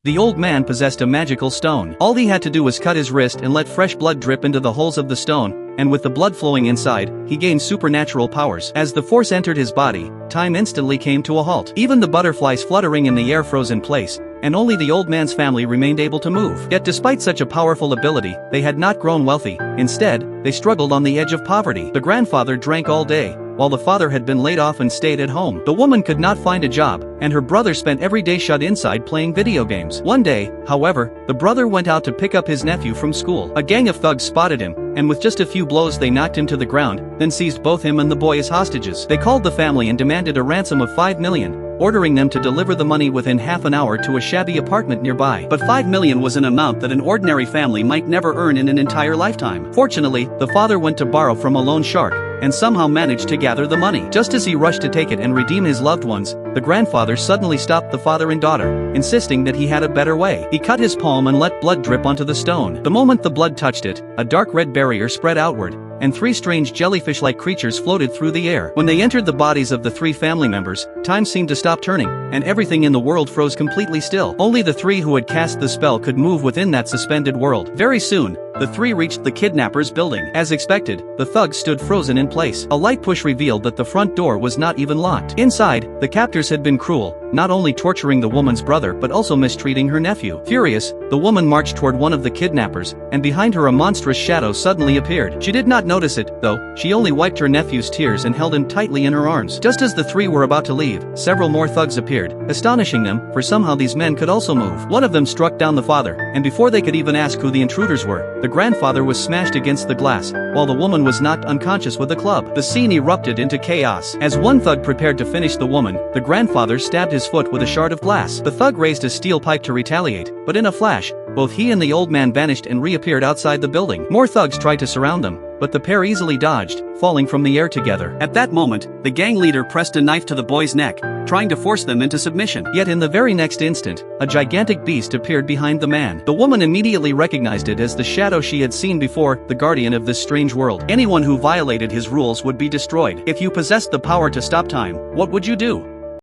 the old man possessed a magical stone. All he had to do was cut his wrist and let fresh blood drip into the holes of the stone, and with the blood flowing inside, he gained supernatural powers. As the force entered his body, time instantly came to a halt. Even the butterflies fluttering in the air froze in place, and only the old man's family remained able to move. Yet despite such a powerful ability, they had not grown wealthy. Instead, they struggled on the edge of poverty. The grandfather drank all day, while the father had been laid off and stayed at home. The woman could not find a job, and her brother spent every day shut inside playing video games. One day, however, the brother went out to pick up his nephew from school. A gang of thugs spotted him, and with just a few blows they knocked him to the ground, then seized both him and the boy as hostages. They called the family and demanded a ransom of $5 million, ordering them to deliver the money within half an hour to a shabby apartment nearby. But $5 million was an amount that an ordinary family might never earn in an entire lifetime. Fortunately, the father went to borrow from a loan shark, and somehow managed to gather the money. Just as he rushed to take it and redeem his loved ones, the grandfather suddenly stopped the father and daughter, insisting that he had a better way. He cut his palm and let blood drip onto the stone. The moment the blood touched it, a dark red barrier spread outward, and 3 strange jellyfish-like creatures floated through the air. When they entered the bodies of the 3 family members, time seemed to stop turning, and everything in the world froze completely still. Only the 3 who had cast the spell could move within that suspended world. Very soon, the 3 reached the kidnappers' building. As expected, the thugs stood frozen in place. A light push revealed that the front door was not even locked. Inside, the captors had been cruel, not only torturing the woman's brother but also mistreating her nephew. Furious, the woman marched toward one of the kidnappers, and behind her a monstrous shadow suddenly appeared. She did not notice it, though. She only wiped her nephew's tears and held him tightly in her arms. Just as the 3 were about to leave, several more thugs appeared, astonishing them, for somehow these men could also move. One of them struck down the father, and before they could even ask who the intruders were, the grandfather was smashed against the glass, while the woman was knocked unconscious with a club. The scene erupted into chaos. As one thug prepared to finish the woman, the grandfather stabbed his foot with a shard of glass. The thug raised a steel pipe to retaliate, but in a flash, both he and the old man vanished and reappeared outside the building. More thugs tried to surround them, but the pair easily dodged, falling from the air together. At that moment, the gang leader pressed a knife to the boy's neck, trying to force them into submission. Yet in the very next instant, a gigantic beast appeared behind the man. The woman immediately recognized it as the shadow she had seen before, the guardian of this strange world. Anyone who violated his rules would be destroyed. If you possessed the power to stop time, what would you do?